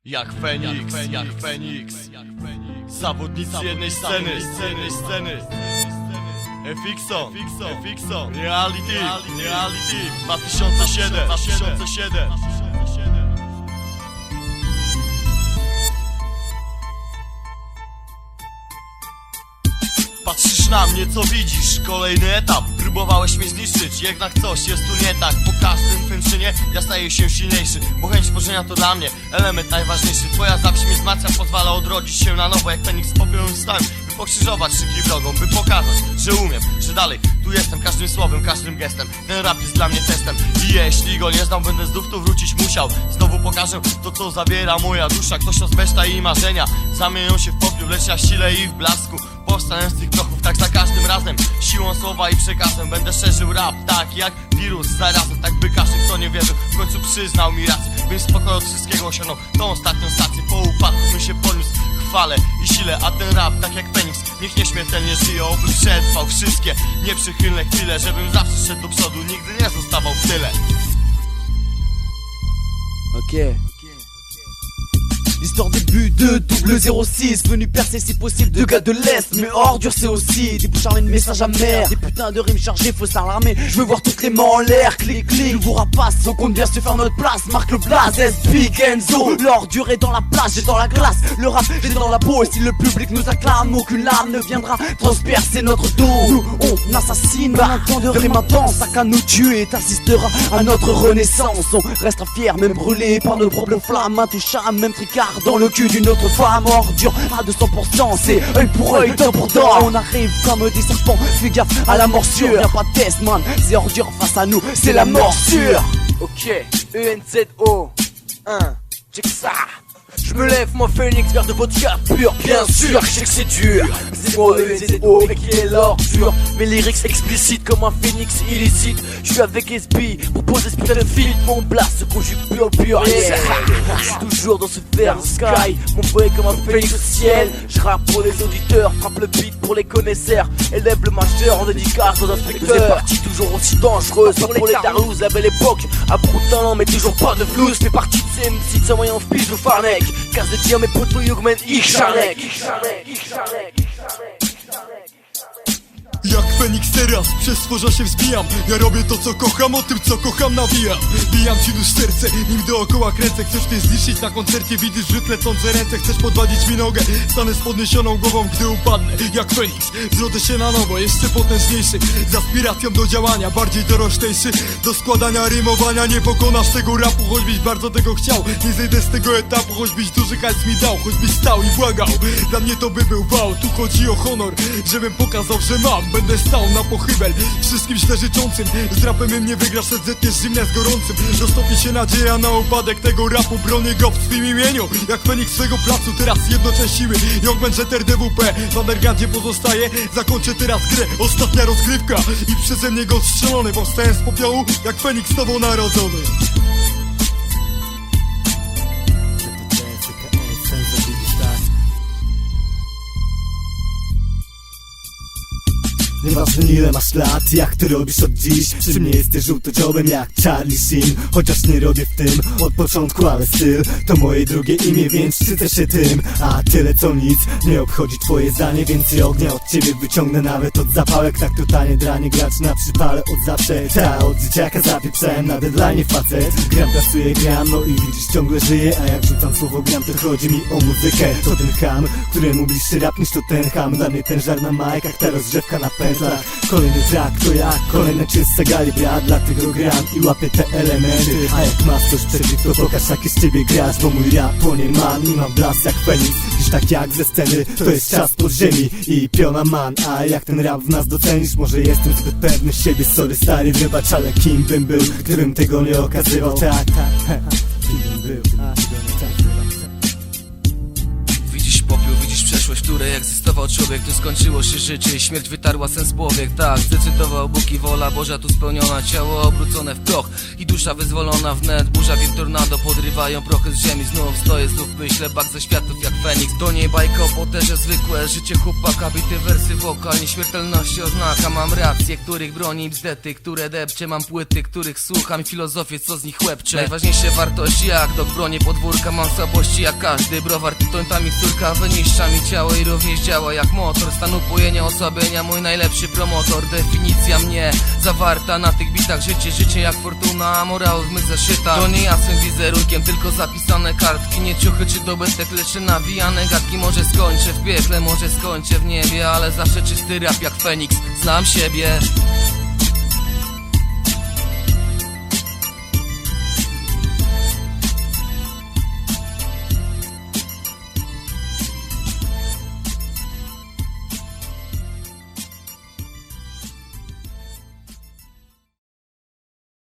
Jak Feniks, jak Feniks. Zawodnicy jednej sceny. FXon, Reality 2007. Patrzysz na mnie, co widzisz? Kolejny etap. Próbowałeś mnie zniszczyć, jednak coś jest tu nie tak. Po każdym twym czynie ja staję się silniejszy, bo chęć tworzenia to dla mnie element najważniejszy. Twoja zawiść mnie zmartwia, pozwala odrodzić się na nowo. Jak Feniks z popiołem wstałem, by pokrzyżować szyki wrogom, by pokazać, że umiem, że dalej tu jestem. Każdym słowem, każdym gestem, ten rap jest dla mnie testem. I jeśli go nie znam, będę znów tu wrócić musiał. Znowu pokażę to, co zawiera moja dusza. Ktoś rozbeszta jej marzenia zamienią się w popiół, lecz ja sile i w blasku powstanę z tych prochów. Tak za każdym razem, siłą słowa i przekazem będę szerzył rap, tak jak wirus zarazem. Tak by każdy, kto nie wierzył, w końcu przyznał mi rację, bym spokój od wszystkiego osiągnął tą ostatnią stację. Po upadku bym się podniósł w chwale i sile, a ten rap, tak jak Feniks, niech nieśmiertelnie żyje. Oby przetrwał wszystkie nieprzychylne chwile, żebym zawsze szedł do przodu, nigdy nie zostawał w tyle. Ok. L'histoire des buts de double 06, venu percer si possible de gars de l'Est. Mais ordure c'est aussi des bouchards et de messages amers, des putains de rimes chargées, faut s'alarmer. Je veux voir toutes les mains en l'air, clic clic. Nouveau rapace, on compte bien se faire notre place. Marque le blaze, SB, Kenzo. L'ordure est dans la place, j'ai dans la glace. Le rap est dans la peau, et si le public nous acclame, aucune larme ne viendra transpercer notre dos. Nous on assassine, un temps de rime intense. Chacun nous tuer et t'assisteras à notre renaissance. On restera fiers, même brûlés par nos propres flammes. Intouchable, même tricard dans le cul d'une autre femme. Ordure à 200%, c'est œil pour œil, dent pour dent. On arrive comme des serpents, fais gaffe à la morsure. Y'a pas de test man, c'est ordure face à nous, c'est la morsure. Ok, ENZO 1, check ça. Je me lève, moi Phoenix, vers de vodka pur, bien sûr, je sais que c'est dur. Zéro ENZO, mec il est l'ordure. Mes lyrics explicites comme un phoenix illicite. Je suis avec SB pour poser ce putain de feat. Mon blast se conjugue pur, yeah. Toujours dans ce verre sky, mon boy comme un phoenix au ciel. Je rappe pour les auditeurs, frappe le beat pour les connaisseurs. Élève le majeur en dédicace aux inspecteurs. Faisais partie toujours aussi dangereuse, pas pour les tarouses, la belle époque. À bout de talent mais toujours pas de flouze. Fais partie de ces MC de sa moyen fils de Farnek. Car de dire mes potos Yugman, ich szarek. Jak Feniks teraz, przez stworza się wzbijam. Ja robię to co kocham, o tym co kocham nawijam. Bijam ci już serce, nim dookoła kręcę. Chcesz mnie zniszczyć na koncercie, widzisz rzut lecące ręce. Chcesz podwadzić mi nogę, stanę z podniesioną głową, gdy upadnę. Jak Feniks, zrodzę się na nowo, jeszcze potężniejszy. Z aspiracją do działania, bardziej doroślejszy. Do składania, rymowania, nie pokonasz tego rapu. Choćbyś bardzo tego chciał, nie zejdę z tego etapu. Choćbyś duży hajs mi dał, choćbyś stał i błagał. Dla mnie to by był wał, tu chodzi o honor. Żebym pokazał, że mam. Będę stał na pochybel wszystkim źle życzącym. Z rapem mnie wygrasz, zetniesz zimne z gorącym. Roztopi się nadzieja na upadek tego rapu. Bronię go w swym imieniu, jak Feniks swego placu. Teraz jednoczę siły, Youngman, Jeter, DWP. W undergroundzie pozostaje, zakończę teraz grę. Ostatnia rozgrywka i przeze mnie go strzelony. Powstałem z popiołu, jak Feniks nowonarodzony. Nieważne ile masz lat, jak to robisz od dziś. Przy mnie jesteś żółtodziobem jak Charlie Sheen. Chociaż nie robię w tym od początku, ale styl to moje drugie imię, więc szczycę się tym. A tyle co nic, nie obchodzi twoje zdanie. Więcej ognia od ciebie wyciągnę nawet od zapałek. Tak totalnie dranie grać na przypale od zawsze. Ta od dzieciaka zapieprzałem na deadline facet. Gram, pracuję, gram, no i widzisz ciągle żyję. A jak rzucam słowo gram, to chodzi mi o muzykę. To ten ham, któremu bliższy rap niż to ten ham. Dla mnie ten żar na majkach, ta rozgrzewka na pętlach. Kolejny track to ja, kolejna czysta galibra. Dlatego gram i łapię te elementy. A jak masz coś przeciw, to pokaż jak z ciebie grasz. Bo mój rap płonie man i mam blask jak Feniks. Dziś tak jak ze sceny, to jest czas podziemi i piona man. A jak ten rap w nas docenisz? Może jestem zbyt pewny siebie, sorry stary, wybacz. Ale kim bym był, gdybym tego nie okazywał? Tak, kim bym był, Widzisz popiół, widzisz przeszłość. przeszłość, w której egzystował człowiek. Tu skończyło się życie i śmierć wytarła sens powiek. Tak, zdecydował Bóg i wola Boża tu spełniona. Ciało obrócone w proch i dusza wyzwolona wnet. Burza, wiek, tornado podrywają prochy z ziemi. Znów stoję, znów myślę, bak ze światów jak Feniks. Do niej bajka o poterze, zwykłe życie chłopaka. Bity wersy wokal, nieśmiertelności oznaka. Mam racje, których broni bzdety, które depcze. Mam płyty, których słucham i filozofię, co z nich łepcze. Najważniejsze wartości jak dok, bronię podwórka. Mam słabości jak każdy browar, tytoń mi córka wyniszcza mi ciało i również działa jak motor stanu pojenia, osłabienia, mój najlepszy promotor. Definicja mnie zawarta na tych bitach. Życie jak fortuna, a morał w mych zeszyta. To nie ja swym wizerunkiem, tylko zapisane kartki. Nie ciuchy czy dobytek, lecz nawijane gadki. Może skończę w piekle, może skończę w niebie, ale zawsze czysty rap jak Feniks, znam siebie.